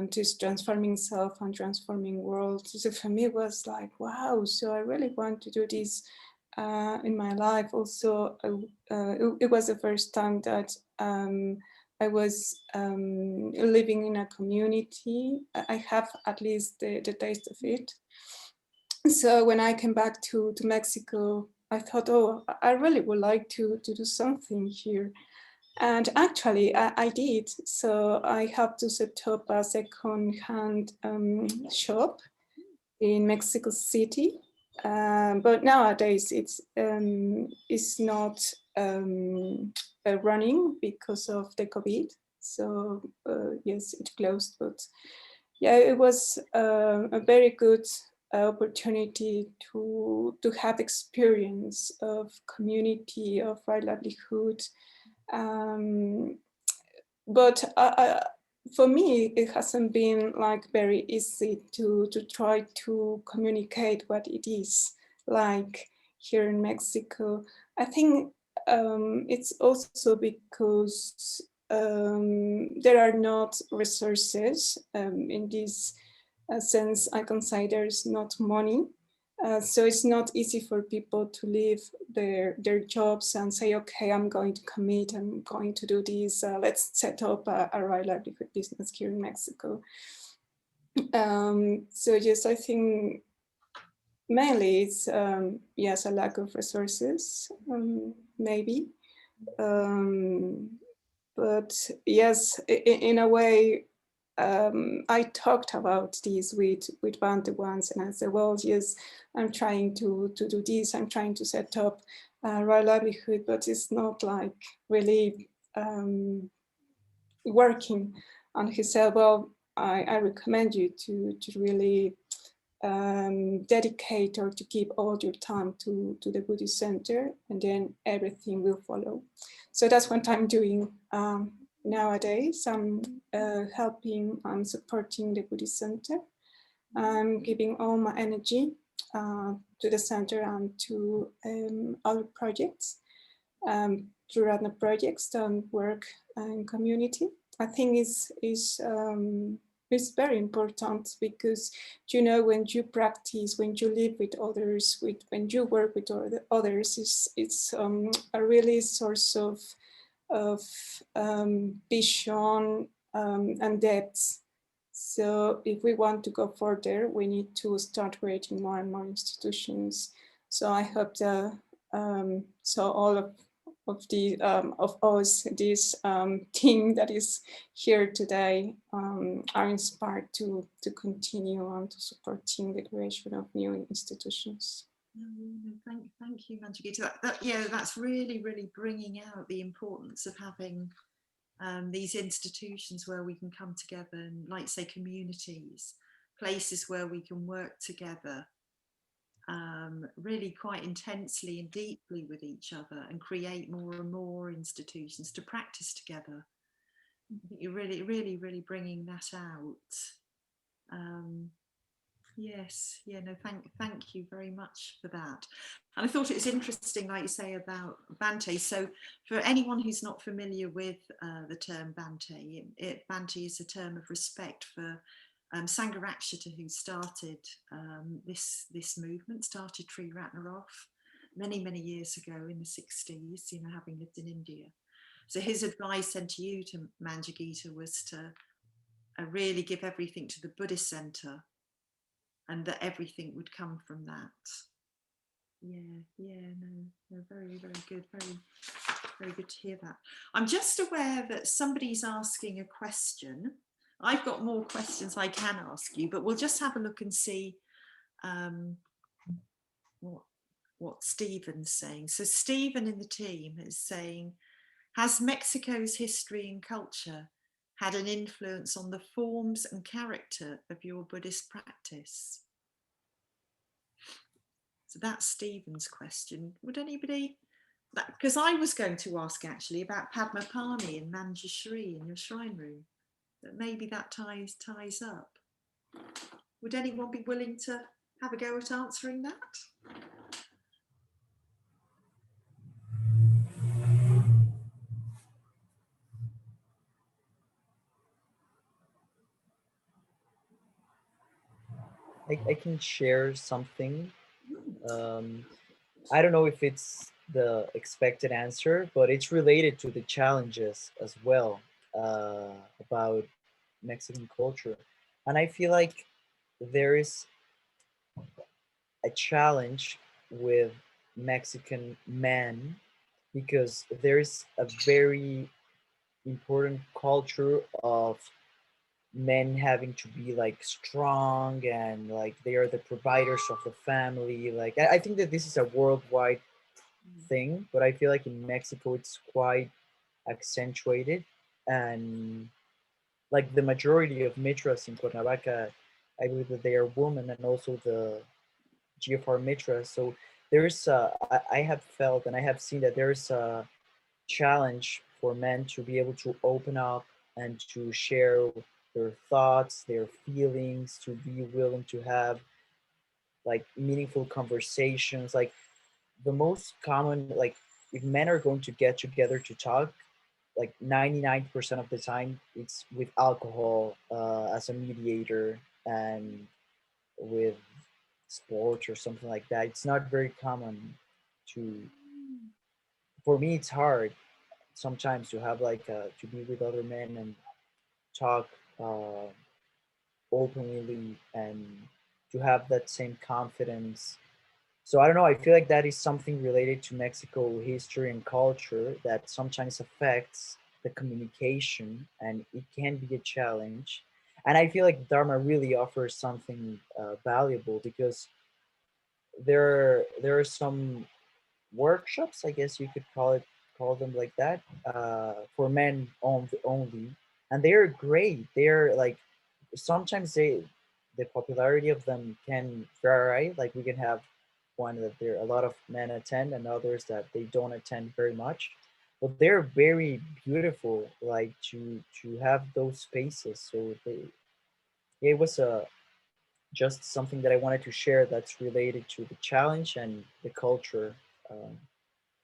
just transforming self and transforming world. So for me it was like, wow, so I really want to do this in my life. Also, it was the first time that I was living in a community. I have at least the taste of it. So when I came back to Mexico, I thought, oh, I really would like to do something here. And actually, I did. So I helped to set up a second-hand shop in Mexico City. But nowadays, it's not running because of the COVID. So yes, it closed. But yeah, it was a very good opportunity to have experience of community, of right livelihood. But for me, it hasn't been like very easy to try to communicate what it is like here in Mexico. I think it's also because there are not resources in this sense. I consider there's not money. So it's not easy for people to leave their jobs and say, okay, I'm going to commit, I'm going to do this, let's set up a right livelihood business here in Mexico. So yes, I think mainly it's, yes, a lack of resources, maybe. But yes, in a way, I talked about this with Bante once, and I said, well, yes, I'm trying to do this, I'm trying to set up a right livelihood, but it's not like really working. And he said, well, I recommend you to really dedicate or to give all your time to the Buddhist center, and then everything will follow. So that's what I'm doing nowadays. I'm helping and supporting the Buddhist center. I'm giving all my energy to the center and to other projects, Triratna projects and work in community. I think it's very important because, you know, when you practice, when you live with others, when you work with others, it's a really source of vision and depth. So if we want to go further, we need to start creating more and more institutions. So I hope that so all of us, this team that is here today, are inspired to continue on to supporting the creation of new institutions. Thank you, Manjagita. Yeah, that's really bringing out the importance of having these institutions where we can come together and, like, say, communities, places where we can work together really quite intensely and deeply with each other and create more and more institutions to practice together. I think you're really bringing that out. Yes, yeah, no, thank you very much for that. And I thought it was interesting, like you say, about Bante. So for anyone who's not familiar with the term Bante, Bante is a term of respect for Sangha Night, who started this movement, started Triratna off many years ago in the 60s, you know, having lived in India. So his advice then to you, to Manjagita, was to really give everything to the Buddhist center, and that everything would come from that. No, very good, very good to hear that. I'm just aware that somebody's asking a question. I've got more questions I can ask you, but we'll just have a look and see what Stephen's saying. So Stephen in the team is saying, has Mexico's history and culture had an influence on the forms and character of your Buddhist practice? So that's Stephen's question. Would anybody because I was going to ask actually about Padmapani and Manjushri in your shrine room, but maybe that ties up. Would anyone be willing to have a go at answering that? I can share something. I don't know if it's the expected answer, but it's related to the challenges as well about Mexican culture. And I feel like there is a challenge with Mexican men because there's a very important culture of men having to be like strong and like they are the providers of the family. Like I think that this is a worldwide thing, but I feel like in Mexico it's quite accentuated. And like the majority of mitras in Cuernavaca, I believe that they are women, and also the GFR mitras. So there's I have felt and I have seen that there's a challenge for men to be able to open up and to share their thoughts, their feelings, to be willing to have like meaningful conversations. Like the most common, like if men are going to get together to talk, like 99% of the time it's with alcohol as a mediator, and with sport or something like that. It's not very common to, for me it's hard sometimes to have like to be with other men and talk uh, openly and to have that same confidence. So I don't know, I feel like that is something related to Mexico history and culture that sometimes affects the communication, and it can be a challenge. And I feel like Dharma really offers something valuable because there are some workshops, I guess you could call them like that, for men only, and they're great. They're like sometimes the popularity of them can vary. Like we can have one that there a lot of men attend, and others that they don't attend very much. But they're very beautiful, like to have those spaces. So it was a just something that I wanted to share that's related to the challenge and the culture. Um,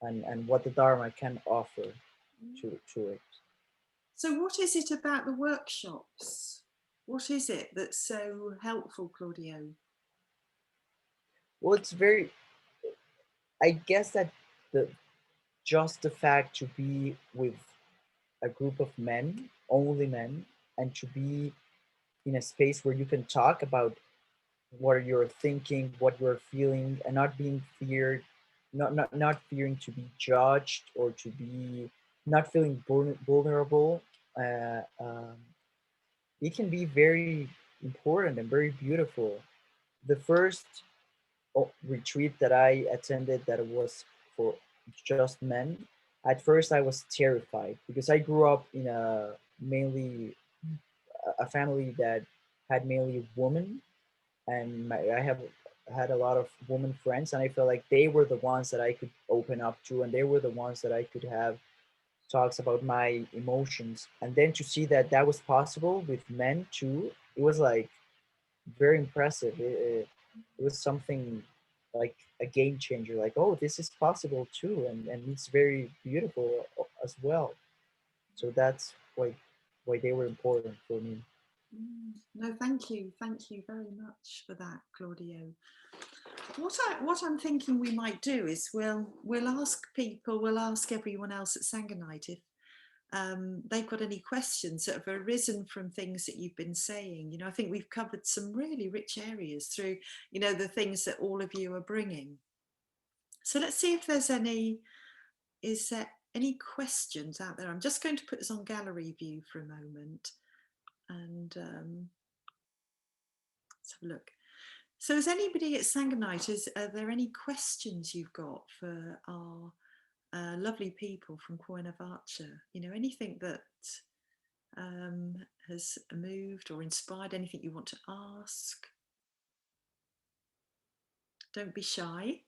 and what the Dharma can offer to it. So what is it about the workshops? What is it that's so helpful, Claudio? Well, it's very, I guess that the just the fact to be with a group of men, only men, and to be in a space where you can talk about what you're thinking, what you're feeling, and not being feared, not fearing to be judged or to be not feeling vulnerable. Uh, um, it can be very important and very beautiful. The first retreat that I attended that was for just men, at first I was terrified because I grew up in a mainly a family that had mainly women, and I have had a lot of women friends, and I felt like they were the ones that I could open up to, and they were the ones that I could have talks about my emotions. And then to see that that was possible with men too, it was like very impressive. It was something like a game changer. Like, oh, this is possible too, and it's very beautiful as well. So that's why they were important for me. No, thank you very much for that, Claudio. What I'm thinking we might do is we'll ask people, we'll ask everyone else at Sangha Night if they've got any questions that have arisen from things that you've been saying. You know, I think we've covered some really rich areas through, you know, the things that all of you are bringing. So let's see if there's any, is there any questions out there? I'm just going to put this on gallery view for a moment and let's have a look. So is anybody at Sangha Night, are there any questions you've got for our lovely people from Cuernavaca? You know, anything that has moved or inspired, anything you want to ask? Don't be shy.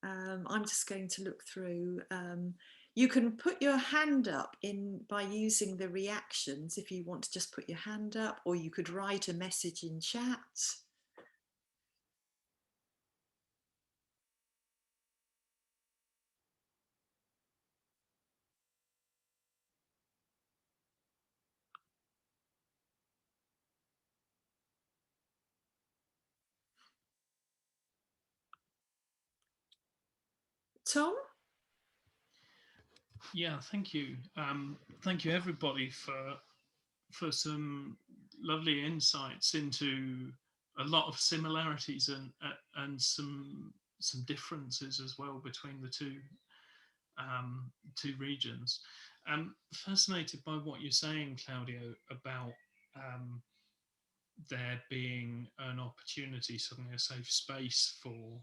I'm just going to look through. You can put your hand up by using the reactions if you want to just put your hand up, or you could write a message in chat. Tom? Yeah, thank you. Thank you everybody for some lovely insights into a lot of similarities and some differences as well between the two regions. I'm fascinated by what you're saying, Claudio, about there being an opportunity, suddenly a safe space for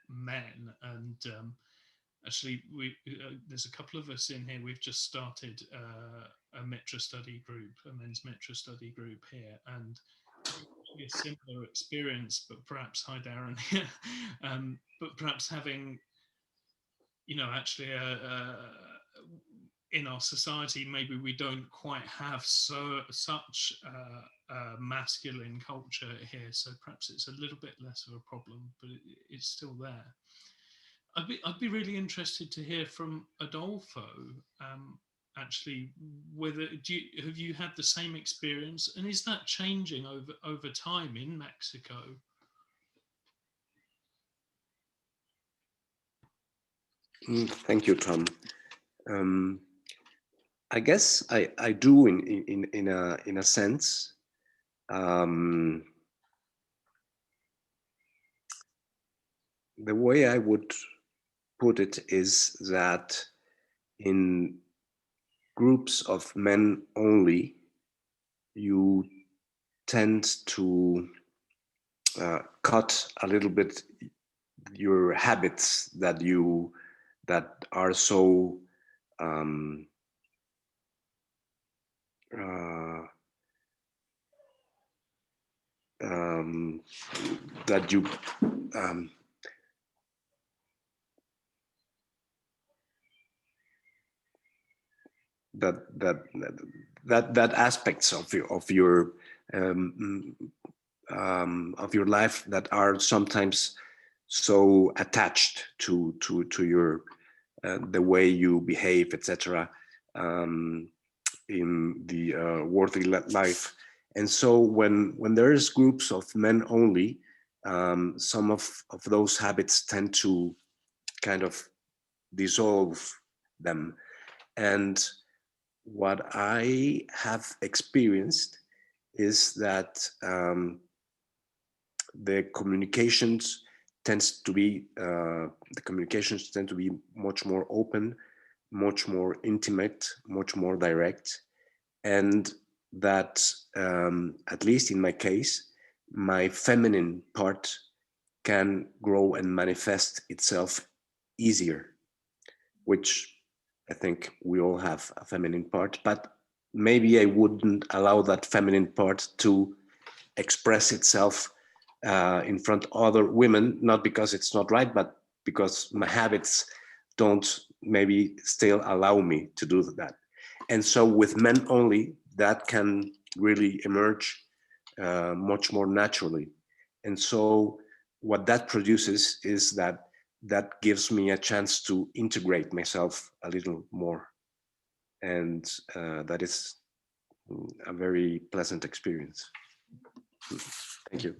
men. And actually, there's a couple of us in here. We've just started a Mitra study group, a men's Mitra study group here, and a similar experience, but perhaps, hi Darren, but perhaps having, actually in our society, maybe we don't quite have such a masculine culture here, so perhaps it's a little bit less of a problem, but it's still there. I'd be really interested to hear from Adolfo. Actually, have you had the same experience, and is that changing over time in Mexico? Thank you, Tom. I guess I do in a sense. The way I would put it is that in groups of men only, you tend to cut a little bit your habits that are so that you that aspects of your life that are sometimes so attached to your the way you behave, etc. In the worldly life. And so when there's groups of men only, some of those habits tend to kind of dissolve them. And what I have experienced is that the communications tend to be much more open, much more intimate, much more direct, and that at least in my case, my feminine part can grow and manifest itself easier, which I think we all have a feminine part, but maybe I wouldn't allow that feminine part to express itself in front of other women, not because it's not right, but because my habits don't maybe still allow me to do that. And so with men only, that can really emerge much more naturally. And so what that produces is that gives me a chance to integrate myself a little more. And that is a very pleasant experience. Thank you.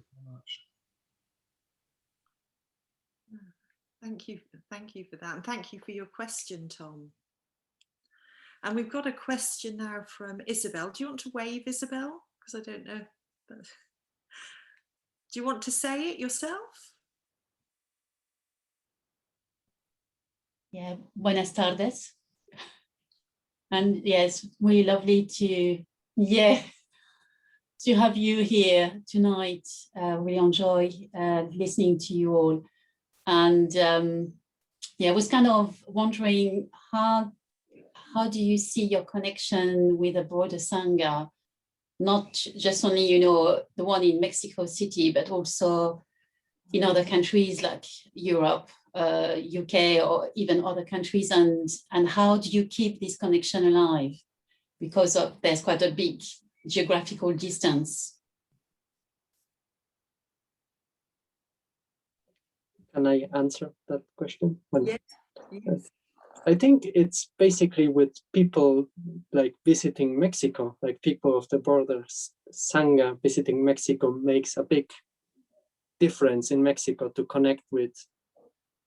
Thank you for that, and thank you for your question, Tom. And we've got a question now from Isabel. Do you want to wave, Isabel? Because I don't know. Do you want to say it yourself? Yeah, buenas tardes. And yes, really lovely to have you here tonight. Really enjoy listening to you all. And I was kind of wondering how do you see your connection with the broader Sangha, not just only, the one in Mexico City, but also in other countries like Europe, UK or even other countries, and how do you keep this connection alive? Because there's quite a big geographical distance. Can I answer that question? Yes. Yes. I think it's basically with people like visiting Mexico, like people of the borders. Sangha visiting Mexico makes a big difference in Mexico to connect with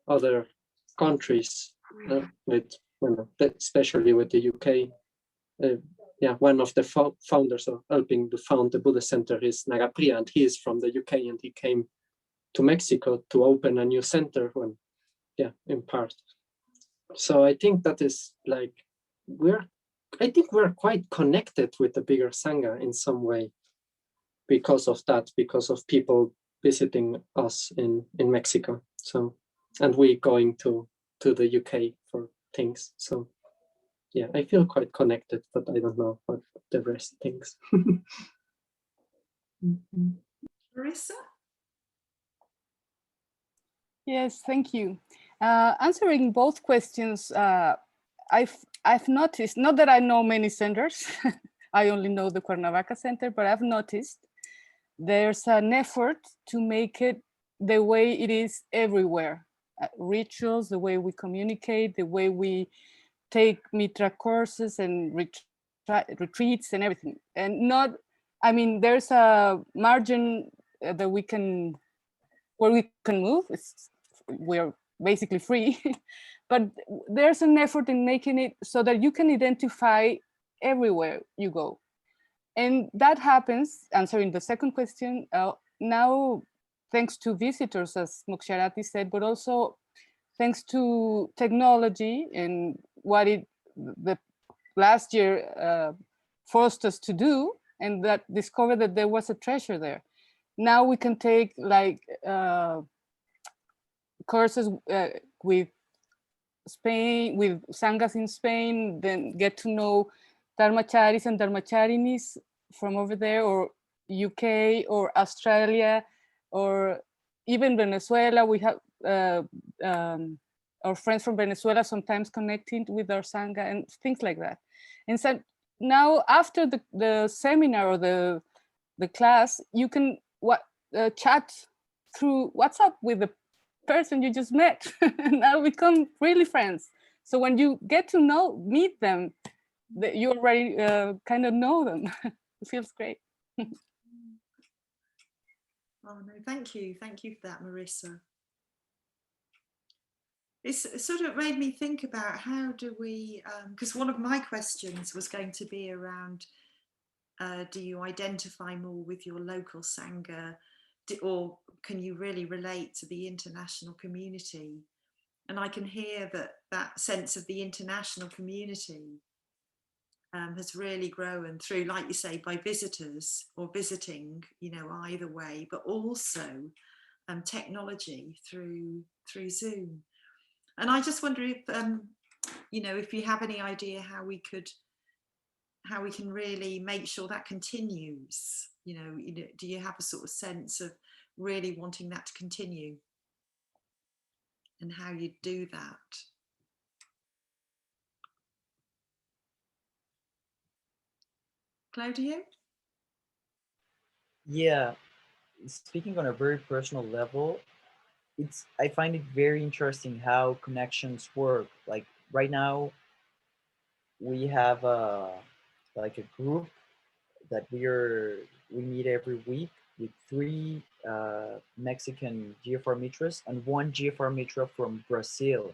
other countries, with, especially with the UK. Yeah, one of the founders of helping to found the Buddhist Center is Nagapriya, and he is from the UK, and he came to Mexico to open a new center when, yeah, in part. So I think that is like, I think we're quite connected with the bigger Sangha in some way because of that, because of people visiting us in Mexico. So, and we going to the UK for things. So yeah, I feel quite connected, but I don't know what the rest thinks. Marissa? Yes, thank you. Answering both questions, I've noticed, not that I know many centers, I only know the Cuernavaca Center, but I've noticed there's an effort to make it the way it is everywhere. Rituals, the way we communicate, the way we take Mitra courses and retreats and everything. And not, I mean, there's a margin that we can, where we can move. We're basically free, but there's an effort in making it so that you can identify everywhere you go. And that happens, answering the second question, now thanks to visitors, as Moksharati said, but also thanks to technology and what the last year forced us to do, and that discovered that there was a treasure there. Now we can take like courses with Spain, with Sanghas in Spain, then get to know Dharmacharis and Dharmacharinis from over there, or UK or Australia, or even Venezuela. We have our friends from Venezuela sometimes connecting with our Sangha and things like that. And so now after the seminar or the class, you can chat through WhatsApp with the person you just met and now become really friends. So when you get to meet them, you already kind of know them. It feels great. Oh no, thank you for that, Marissa. It's sort of made me think about how do we, because one of my questions was going to be around, do you identify more with your local Sangha, or can you really relate to the international community? And I can hear that sense of the international community has really grown through, like you say, by visitors or visiting, either way, but also technology through Zoom. And I just wonder if, if you have any idea how we can really make sure that continues. Do you have a sort of sense of really wanting that to continue and how you do that? Claudio? Yeah, speaking on a very personal level, I find it very interesting how connections work. Like right now, we have a group that we meet every week with 3 Mexican GFR Mitras and 1 GFR Mitra from Brazil.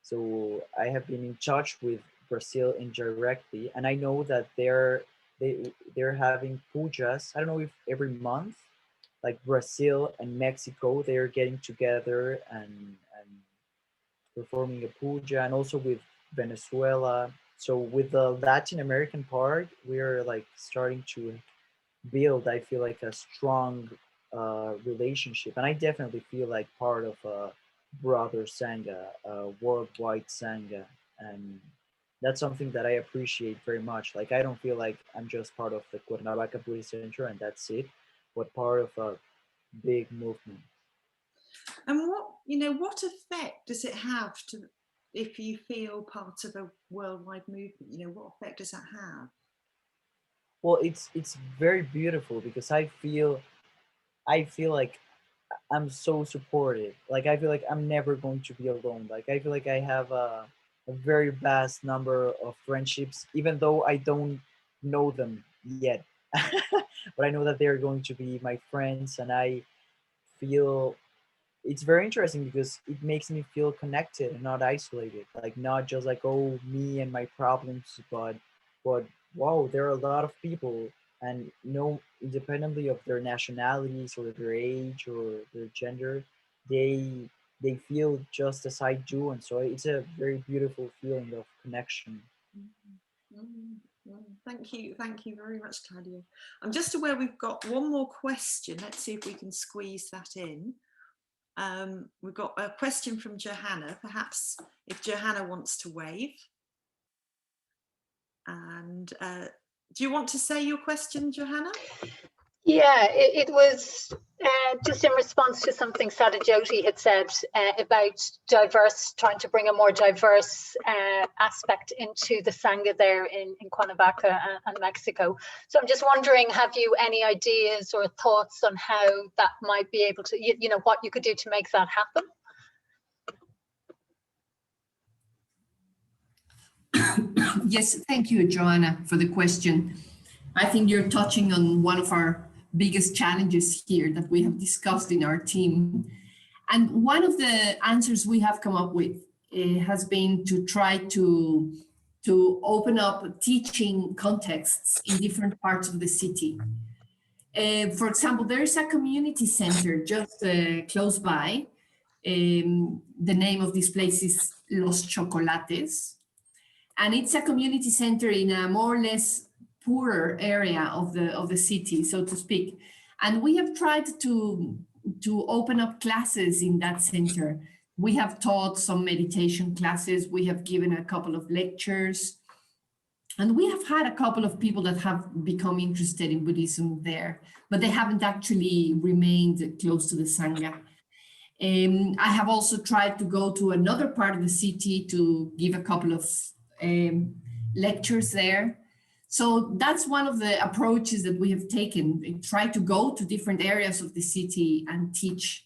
So I have been in touch with Brazil indirectly, and I know that they're having pujas. I don't know if every month, like Brazil and Mexico, they're getting together and performing a puja, and also with Venezuela. So with the Latin American part, we're like starting to build, I feel like, a strong relationship, and I definitely feel like part of a broader Sangha, a worldwide Sangha, and that's something that I appreciate very much. Like I don't feel like I'm just part of the Cuernavaca Buddhist Center and that's it, but part of a big movement. And you know, what effect does it have to, if you feel part of a worldwide movement, you know, what effect does that have? Well, it's very beautiful because I feel like I'm so supported. Like I feel like I'm never going to be alone. Like I feel like I have a very vast number of friendships, even though I don't know them yet. But I know that they're going to be my friends, and I feel it's very interesting because it makes me feel connected and not isolated. Like not just like, oh, me and my problems, but wow, there are a lot of people, and no, independently of their nationalities or their age or their gender, they they feel just as I do, and so it's a very beautiful feeling of connection. Thank you very much, Claudia. I'm just aware we've got one more question. Let's see if we can squeeze that in. We've got a question from Johanna. Perhaps if Johanna wants to wave. And do you want to say your question, Johanna? Yeah, it was just in response to something Saddhajyoti had said about trying to bring a more diverse aspect into the Sangha there in Cuernavaca and Mexico. So I'm just wondering, have you any ideas or thoughts on how that might be able to, you know, what you could do to make that happen? Yes, thank you, Joanna, for the question. I think you're touching on one of our biggest challenges here that we have discussed in our team. And one of the answers we have come up with has been to try to open up teaching contexts in different parts of the city. For example, there is a community center just close by. The name of this place is Los Chocolates. And it's a community center in a more or less poorer area of the city, so to speak. And we have tried to open up classes in that center. We have taught some meditation classes. We have given a couple of lectures. And we have had a couple of people that have become interested in Buddhism there, but they haven't actually remained close to the Sangha. I have also tried to go to another part of the city to give a couple of lectures there. So that's one of the approaches that we have taken. We try to go to different areas of the city and teach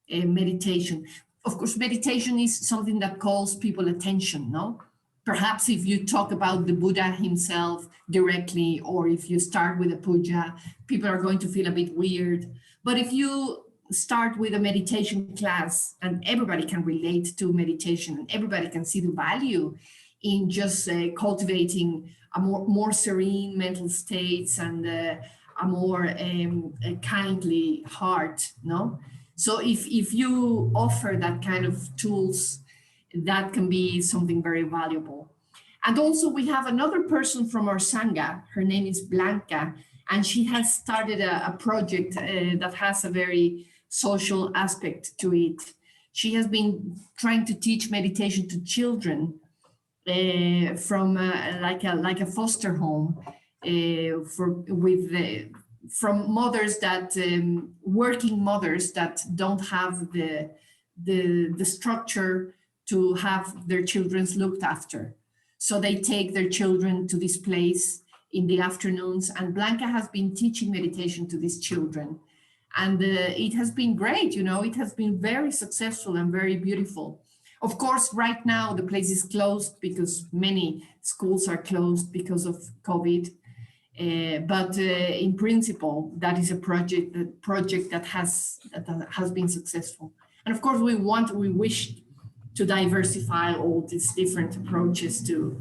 meditation. Of course, meditation is something that calls people attention, no? Perhaps if you talk about the Buddha himself directly, or if you start with a puja, people are going to feel a bit weird. But if you start with a meditation class and everybody can relate to meditation and everybody can see the value in just cultivating a more serene mental states and a more a kindly heart, no? So if you offer that kind of tools, that can be something very valuable. And also we have another person from our Sangha, her name is Blanca, and she has started a project that has a very social aspect to it. She has been trying to teach meditation to children from like a foster home from mothers that working mothers that don't have the structure to have their children looked after. So they take their children to this place in the afternoons, and Blanca has been teaching meditation to these children. And it has been great, you know, it has been very successful and very beautiful. Of course, right now the place is closed because many schools are closed because of COVID. But in principle, that is a project that has been successful. And of course, we wish to diversify all these different approaches to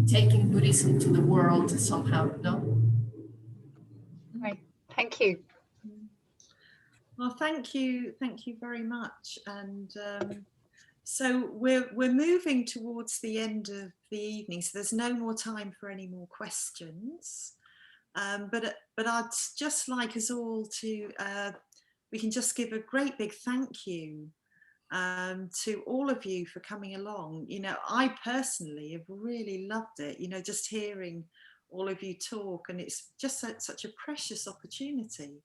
taking Buddhism to the world somehow, no? Right, thank you. Well, thank you very much. And so we're moving towards the end of the evening, so there's no more time for any more questions. But I'd just like us all to, we can just give a great big thank you to all of you for coming along. You know, I personally have really loved it, you know, just hearing all of you talk, and it's just such a precious opportunity.